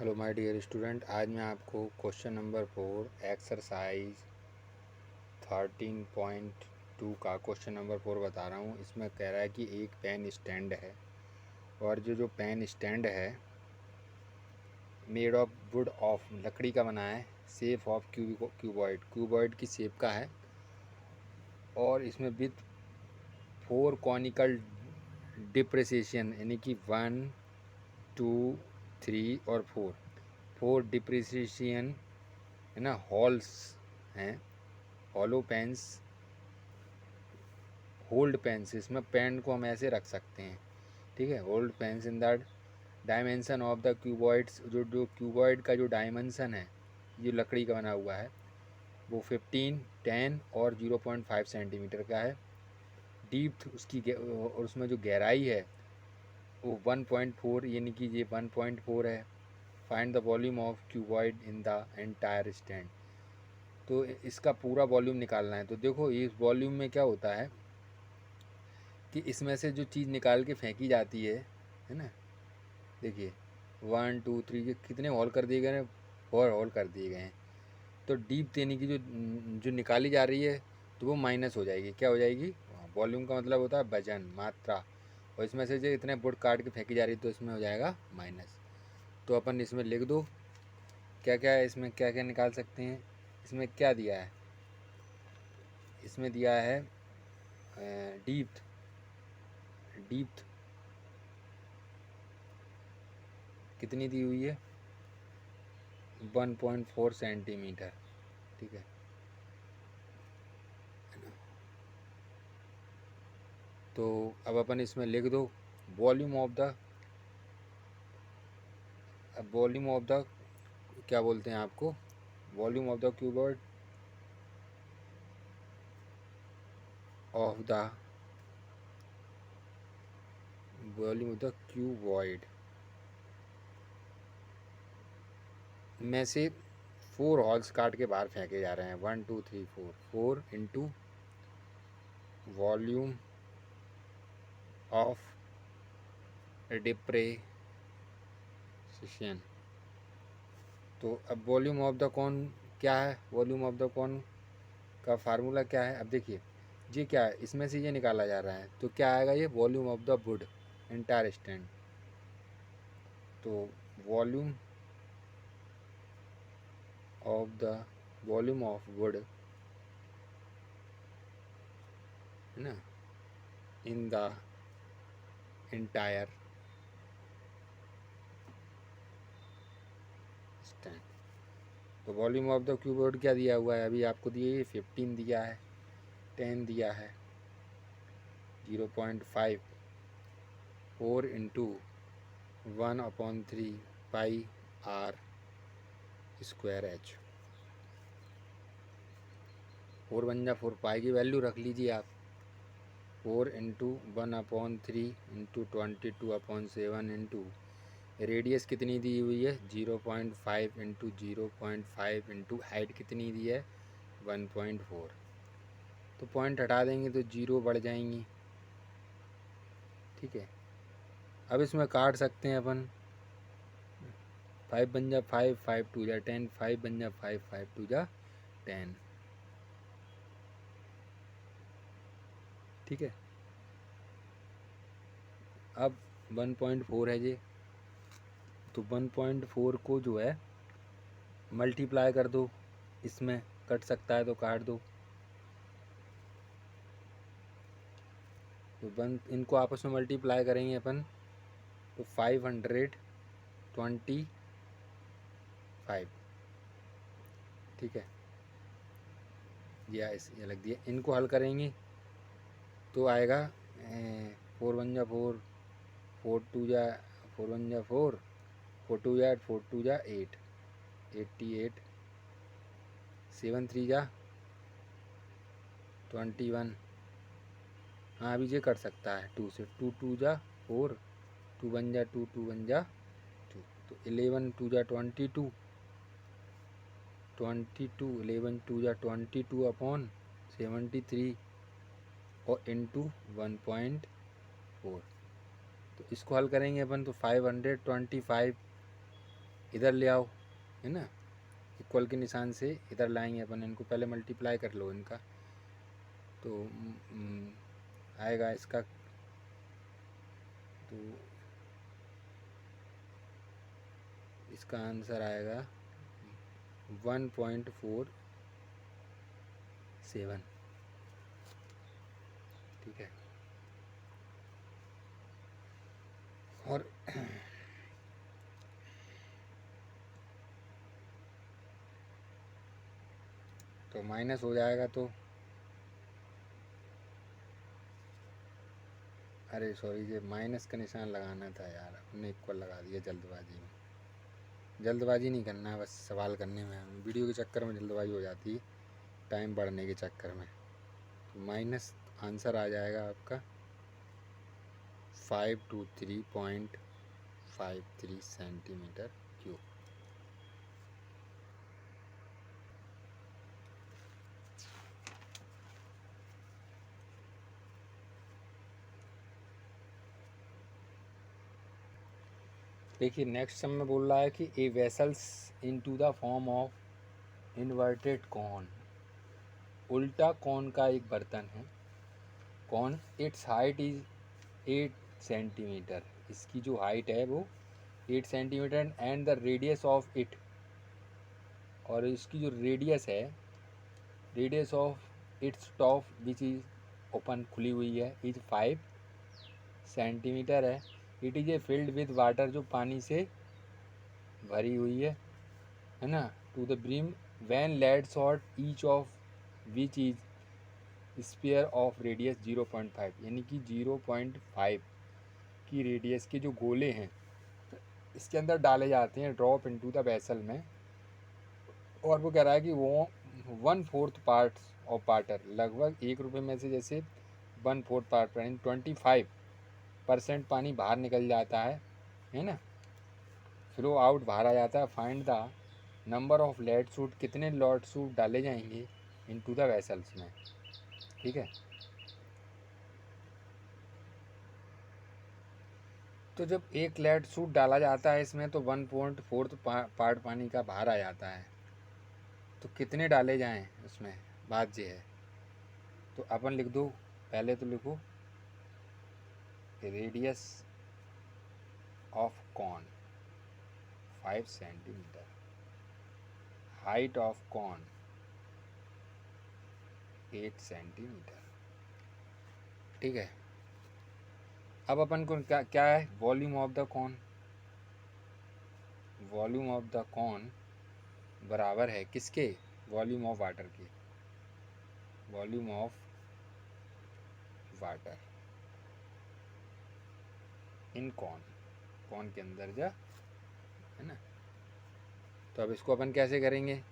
Hello my dear student, आज मैं आपको क्वेश्चन नंबर 4 एक्सरसाइज 13.2 का क्वेश्चन नंबर 4 बता रहा हूँ। इसमें कह रहा है कि एक पेन स्टैंड है और जो पेन स्टैंड है मेड ऑफ वुड ऑफ लकड़ी का बना है, शेप ऑफ क्यूबॉइड की शेप का है और इसमें विथ 4 कॉनिकल डिप्रेसिएशन यानी कि 1 2 3 और 4 डिप्रेसिएशन है ना, हॉल्स हैं, हॉलो पेन्स, होल्ड पेन्स। इसमें पेन को हम ऐसे रख सकते हैं, ठीक है। Hold pens in the dimension of the cuboids, जो क्यूबॉइड का जो डायमेंशन है, जो लकड़ी का बना हुआ है, वो 15, 10 और 0.5 सेंटीमीटर का है। डीप उसकी और उसमें जो गहराई है वो 1.4 यानी कि ये 1.4 है। Find the volume of cuboid in the entire stand. तो इसका पूरा वॉल्यूम निकालना है। तो देखो इस वॉल्यूम में क्या होता है कि इसमें से जो चीज़ निकाल के फेंकी जाती है ना, देखिए 1 2 3 ये कितने हॉल कर दिए गए हैं, 4 हॉल कर दिए गए हैं। तो डीप यानी कि जो जो निकाली जा रही है तो वो माइनस हो जाएगी। क्या हो जाएगी? वॉल्यूम का मतलब होता है वजन, मात्रा। और इसमें से जो इतने बुट काट के फेंकी जा रही है तो इसमें हो जाएगा माइनस। तो अपन इसमें लिख दो क्या क्या है, इसमें क्या क्या निकाल सकते हैं। इसमें क्या दिया है? इसमें दिया है डीप डीप कितनी दी हुई है? 1.4 सेंटीमीटर, ठीक है। तो अब अपन इसमें लिख दो volume of the, volume of the क्या बोलते हैं आपको, volume of the cuboid of the volume of the cuboid में से 4 हॉल्स काट के बाहर फेंके जा रहे हैं। 1 2 3 4 इंटू वॉल्यूम ऑफ डिप्रेशन। तो अब वॉल्यूम ऑफ द कौन क्या है? वॉल्यूम ऑफ द कौन का फार्मूला क्या है? अब देखिए ये क्या है, इसमें से ये निकाला जा रहा है तो क्या आएगा? ये volume of the wood entire stand. तो volume of the volume of wood है ना इन द एंटायर स्टैंड। तो वॉल्यूम ऑफ द क्यूबॉइड क्या दिया हुआ है? अभी आपको दिए, ये 15 दिया है, 10 दिया है, 0.5, 4 into 1/3 pi r square h. 4 बन जा 4, पाई की वैल्यू रख लीजिए आप। 4 इंटू 1/3 इंटू 22/7 इंटू रेडियस कितनी दी हुई है? 0.5 इंटू 0.5 इंटू हाइट कितनी दी है? 1.4। तो पॉइंट हटा देंगे तो 0 बढ़ जाएंगी, ठीक है। अब इसमें काट सकते हैं अपन। 5 बन जा 5, 5 2 जा 10, 5 बन जा 5, 5 2 जा 10, ठीक है। अब 1.4 है ये, तो 1.4 को जो है मल्टीप्लाई कर दो, इसमें कट सकता है तो काट दो। तो इनको आपस में मल्टीप्लाई करेंगे अपन तो 525, ठीक है। ये लग दिया। इनको हल करेंगे तो आएगा 4 1 जा 4, 4 2 जा 4 1 जा 4, 4 2 जा 4 2 जा 8, 88, 7 3 जा 21। हाँ अभी ये कर सकता है 2 से, 2 2 जा 4, 2 1 जा 2, 2 1 जा 2, तो 11 2 जा 22, 22 11 2 जा 22/73 और इंटू 1.4। तो इसको हल करेंगे अपन तो 525 इधर ले आओ, है ना, इक्वल के निशान से इधर लाएंगे अपन, इनको पहले मल्टीप्लाई कर लो इनका, तो आएगा इसका, तो इसका आंसर आएगा 1.47, ठीक है। और तो माइनस हो जाएगा, तो अरे सॉरी, ये माइनस का निशान लगाना था यार, अपने इक्वल लगा दिया जल्दबाजी में। जल्दबाजी नहीं करना है, बस सवाल करने में, वीडियो के चक्कर में जल्दबाजी हो जाती है, टाइम बढ़ने के चक्कर में। तो माइनस आंसर आ जाएगा आपका 523.53 सेंटीमीटर क्यूब। देखिए नेक्स्ट सम में बोल रहा है कि a vessels into the form of inverted cone, उल्टा कॉन का एक बर्तन है, cone, its height is 8 centimetre, इसकी जो हाइट है वो 8 centimetre, and the radius of it, और इसकी जो रेडियस है, radius of its top which is open, खुली हुई है, इज 5 सेंटीमीटर है। It is a filled with water, जो पानी से भरी हुई है ना, to the brim, when lead shot each of which is sphere of radius 0.5, यानी कि 0.5 की रेडियस के जो गोले हैं इसके अंदर डाले जाते हैं, ड्रॉप इनटू द वेसल में, और वो कह रहा है कि वो 1/4 पार्ट ऑफ वाटर, लगभग ₹1 में से जैसे 1/4 पार्ट, यानी 25% पानी बाहर निकल जाता है ना, फ्लो आउट बाहर आ जाता है। Find the number of lead shot, कितने लॉट सूट डाले जाएंगे इनटू द वेसल्स में, ठीक है। तो जब एक लेड सूट डाला जाता है इसमें, तो 1/4 पार्ट पानी का बाहर आ जाता है, तो कितने डाले जाएं उसमें, बात ये है। तो अपन लिख दो, पहले तो लिखो radius of cone 5 centimetre, height of cone 8 centimetre, ठीक है। अब अपन को क्या क्या है, volume of the cone, volume of the cone बराबर है किसके, वॉल्यूम ऑफ वाटर के, volume of water in cone, cone के अंदर जा, है ना। तो अब इसको अपन कैसे करेंगे,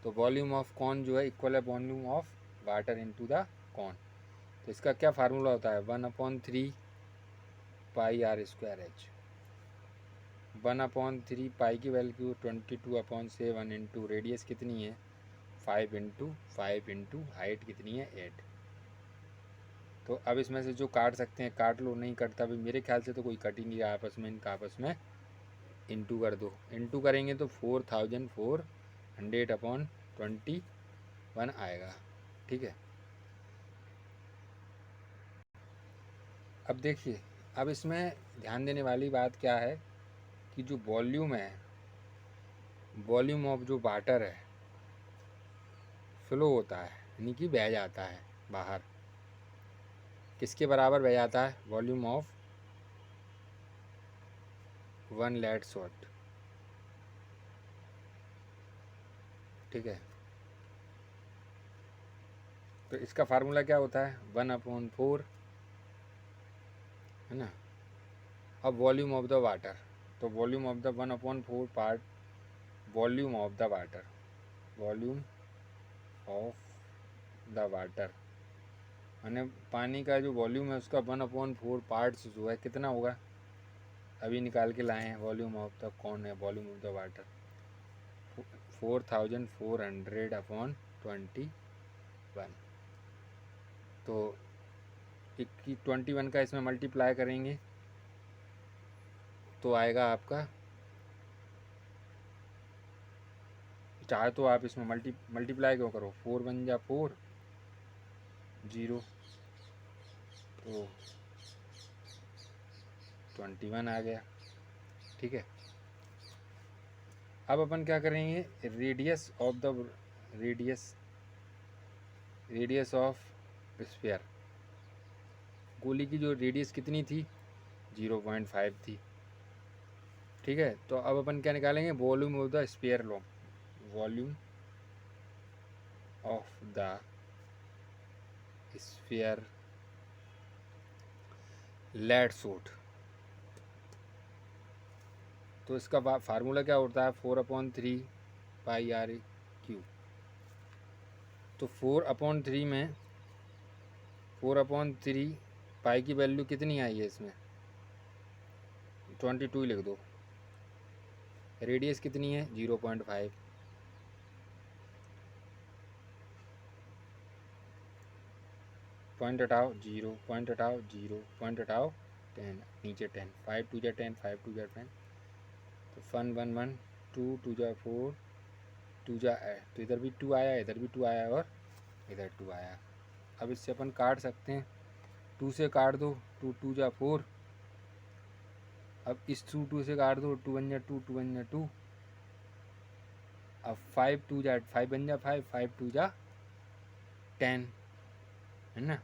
तो वॉल्यूम ऑफ कॉन जो है इक्वल है volume of water into the cone, तो इसका क्या फार्मूला होता है, 1/3 pi r square h, 1/3 pi की वैल्यू 22/7 इंटू रेडियस कितनी है 5 इंटू हाइट कितनी है 8। तो अब इसमें से जो काट सकते हैं काट लो, नहीं कटता भी मेरे ख्याल से तो कोई कट ही नहीं रहा आपस में, इनका आपस में इंटू कर दो, इंटू करेंगे तो 4400/21 आएगा, ठीक है। अब देखिए, अब इसमें ध्यान देने वाली बात क्या है कि जो वॉल्यूम है, वॉल्यूम ऑफ जो वाटर है फ्लो होता है, यानी कि बह जाता है बाहर, किसके बराबर बह जाता है, वॉल्यूम ऑफ 1 लेड शॉट, ठीक है। तो इसका फार्मूला क्या होता है 1/4, है ना। अब वॉल्यूम ऑफ द वाटर, तो volume of the 1/4 part, volume of the water, volume of the water, मैंने पानी का जो वॉल्यूम है उसका 1/4 पार्ट्स जो है कितना होगा, अभी निकाल के लाए हैं, वॉल्यूम ऑफ द कौन है, वॉल्यूम ऑफ द वाटर 4400/21, तो 21 का इसमें मल्टीप्लाई करेंगे तो आएगा आपका चाहे तो आप इसमें मल्टीप्लाई क्यों करो, 4 1 जा 4, 0 तो 21 आ गया। ठीक है, अब अपन क्या करेंगे, रेडियस ऑफ स्फीयर, गोली की जो रेडियस कितनी थी, 0.5 थी। ठीक है, तो अब अपन क्या निकालेंगे, वॉल्यूम ऑफ द स्फीयर लो, volume of the sphere lead shot. तो इसका फार्मूला क्या होता है, 4/3 पाई आर क्यू। तो 4/3 में 4/3 पाई की वैल्यू कितनी आई है इसमें, 22 लिख दो। रेडियस कितनी है, 0.5। पॉइंट हटाओ 0, पॉइंट हटाओ 0, पॉइंट हटाओ 10, नीचे 10, 5 2 जा 10, 5 2 जा 10, तो 1 1 1 2 2 जा 4, 2 जा, तो इधर भी 2 आया, इधर भी 2 आया और इधर 2 आया। अब इससे अपन काट सकते हैं, 2 से काट दो, 2 2 जा 4। अब इस 2 से काट दो, 2 1 जा 2, 2 1 जा 2। अब 5 2 जा 5 1 जा 5, 5 2 जा 10, है ना।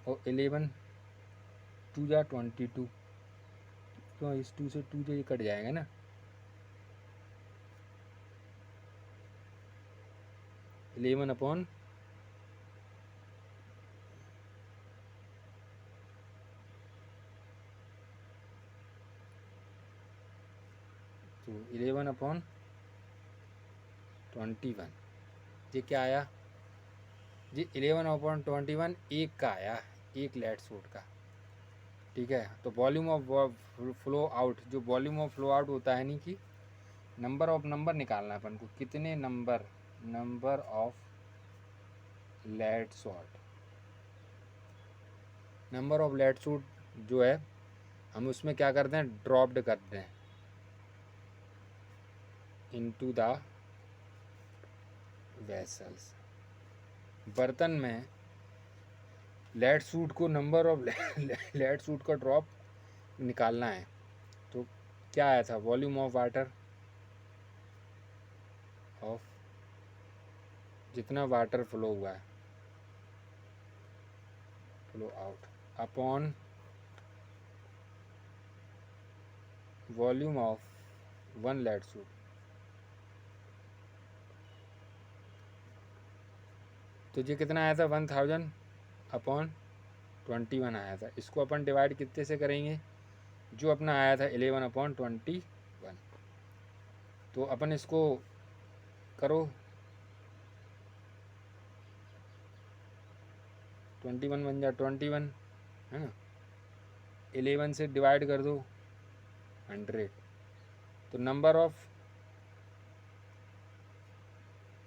और 11 2 जा 22, तो इस 2 से 2 ये कट जाएगा ना, 11 अपॉन तो 11/21, ये क्या आया जी, 11/21 एक का आया, एक लेड सूट का। ठीक है, तो वॉल्यूम ऑफ फ्लो आउट, जो वॉल्यूम ऑफ फ्लो आउट होता है, यानी कि नंबर निकालना है अपन को, कितने number of lead shot, number of lead shot जो है हम उसमें क्या करते हैं, ड्रॉप्ड करते हैं इनटू द वेसल्स। बर्तन में लेड सूट को, नंबर ऑफ लेड सूट का ड्रॉप निकालना है, तो क्या आया था, वॉल्यूम ऑफ वाटर, ऑफ जितना वाटर फ्लो हुआ है, flow out, upon volume of 1 lead shot. तो ये कितना आया था, 1000/21 आया था। इसको अपन डिवाइड कितने से करेंगे, जो अपना आया था 11/21, तो अपन इसको करो, 21 1 जा 21, है ना, 11 से डिवाइड कर दो 100, तो नंबर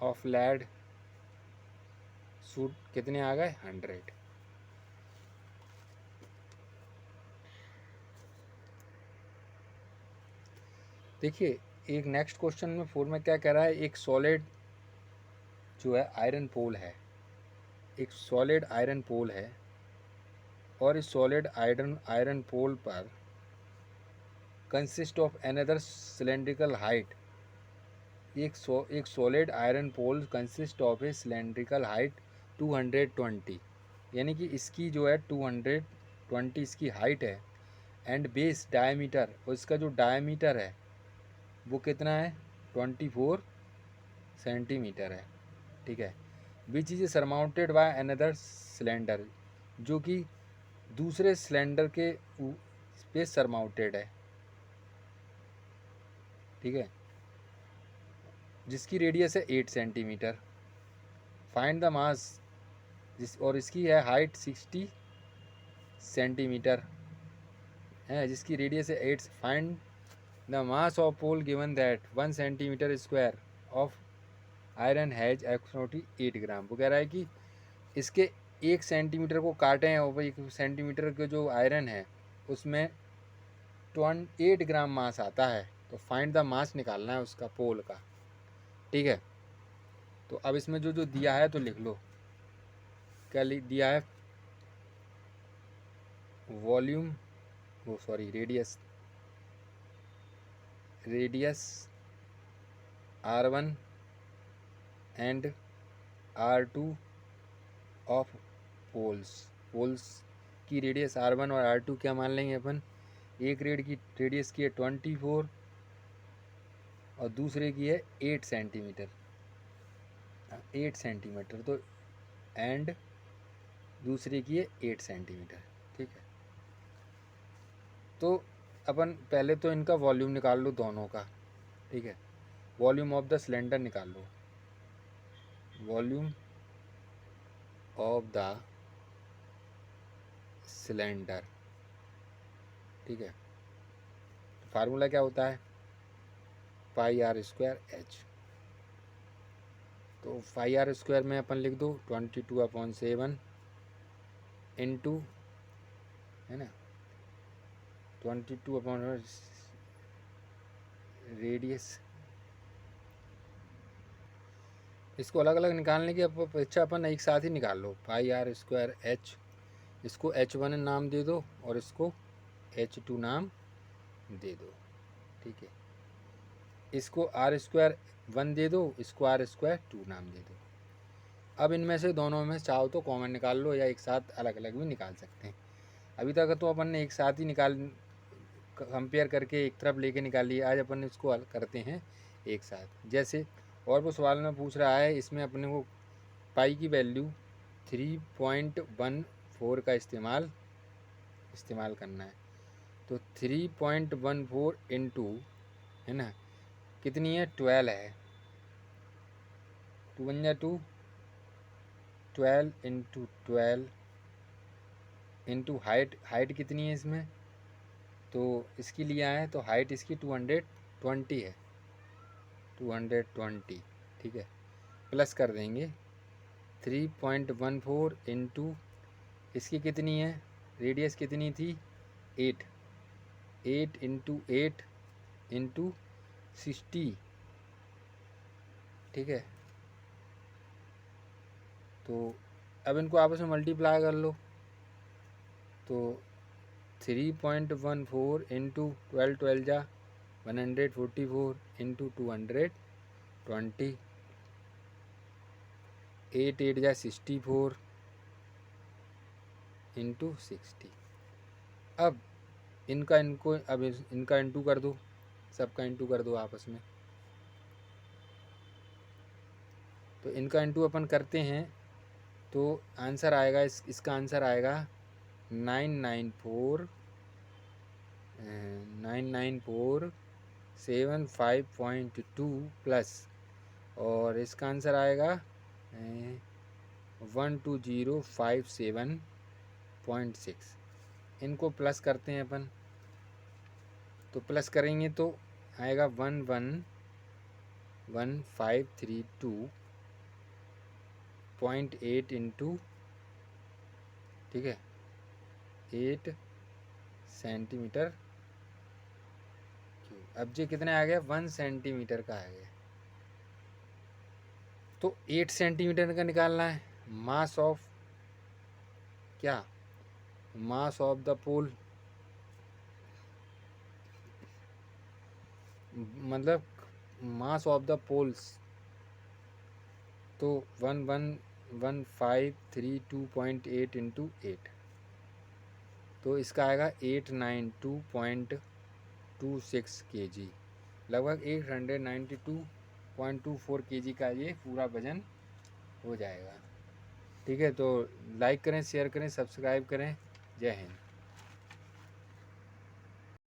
ऑफ लेड सूट कितने आ गए, 100। देखिए, एक नेक्स्ट क्वेश्चन में 4 में क्या कह रहा है, एक सॉलिड जो है आयरन पोल है, एक सॉलिड आयरन पोल है, और इस सॉलिड आयरन पोल पर consist of another cylindrical height, एक solid iron pole consist of a cylindrical height 220, यानी कि इसकी जो है 220 इसकी हाइट है, एंड बेस डायमीटर, और इसका जो डायमीटर है वो कितना है, 24 सेंटीमीटर है। ठीक है, which is surmounted by another cylinder, जो कि दूसरे सिलेंडर के पे सरमाउंटेड है। ठीक है, जिसकी रेडियस है 8 सेंटीमीटर। फाइंड द मास, और इसकी है हाइट 60 सेंटीमीटर है, जिसकी रेडियस है 8। Find the mass of pole given that 1 centimetre square of iron has approximately 8 gram. वो कह रहा है कि इसके 1 सेंटीमीटर को काटें हैं, और 1 सेंटीमीटर के जो आयरन है उसमें 8 ग्राम मास आता है, तो फाइंड द मास निकालना है उसका, पोल का, ठीक है। तो अब इसमें जो जो दिया है तो लिख लो, क्या दिया है, वॉल्यूम, वो sorry radius R1 and R2 of poles की रेडियस R1 और R2 क्या मान लेंगे अपन, एक रेडियस की है 24 और दूसरे की है 8 सेंटीमीटर, 8 सेंटीमीटर, तो एंड दूसरे की है 8 सेंटीमीटर, ठीक है। तो अपन पहले तो इनका वॉल्यूम निकाल लो दोनों का, ठीक है। वॉल्यूम ऑफ द सिलेंडर निकाल लो, वॉल्यूम ऑफ द सिलेंडर, ठीक है। फार्मूला क्या होता है, पाई आर स्क्वायर एच। तो पाई आर स्क्वायर में अपन लिख दो 22/7 इंटू, है ना, 22 रेडियस। इसको अलग अलग निकालने की अपेक्षा अपन एक साथ ही निकाल लो, पाई आर स्क्वायर एच, इसको H1 नाम दे दो और इसको H2 नाम दे दो, ठीक है। इसको R स्क्वायर 1 दे दो, इसको R स्क्वायर 2 नाम दे दो। अब इनमें से दोनों में चाहो तो कॉमन निकाल लो या एक साथ अलग अलग भी निकाल सकते हैं। अभी तक तो अपन ने एक साथ ही कंपेयर करके एक तरफ लेके निकाल लिया, आज अपन इसको करते हैं एक साथ। जैसे और वो सवाल में पूछ रहा है, इसमें अपने को पाई की वैल्यू 3.14 का इस्तेमाल करना है। तो 3.14 इंटू, है ना, कितनी है, 12 है, 2 × 2, 12 इंटू 12 इंटू हाइट कितनी है इसमें, तो इसकी लिया है तो हाइट इसकी 220 है, 220, ठीक है। प्लस कर देंगे 3.14 इंटू इसकी कितनी है, रेडियस कितनी थी, 8 इंटू 8 इंटू 60, ठीक है। तो अब इनको आपस में मल्टीप्लाई कर लो, तो 3.14 इंटू 12 जा 144 इंटू 220, 8 जा 64 इंटू 60। अब इनका इंटू कर दो, सबका इंटू कर दो आपस में। तो इनका इंटू अपन करते हैं तो आंसर आएगा, इसका आंसर आएगा 994,752 प्लस, और इसका आंसर आएगा 12057.6। इनको प्लस करते हैं अपन, तो प्लस करेंगे तो आएगा 1111532.8 इंटू, ठीक है, 8 सेंटीमीटर क्यूब। अब ये कितने आ गया, 1 सेंटीमीटर का आ गया। तो 8 सेंटीमीटर का निकालना है। मास ऑफ क्या, मास ऑफ द पोल, मतलब मास ऑफ द पोल्स, तो 1111532.8 इंटू 8, तो इसका आएगा 892.26 kg, लगभग 892.24 kg का ये पूरा वजन हो जाएगा, ठीक है। तो लाइक करें, शेयर करें, सब्सक्राइब करें। जय हिंद।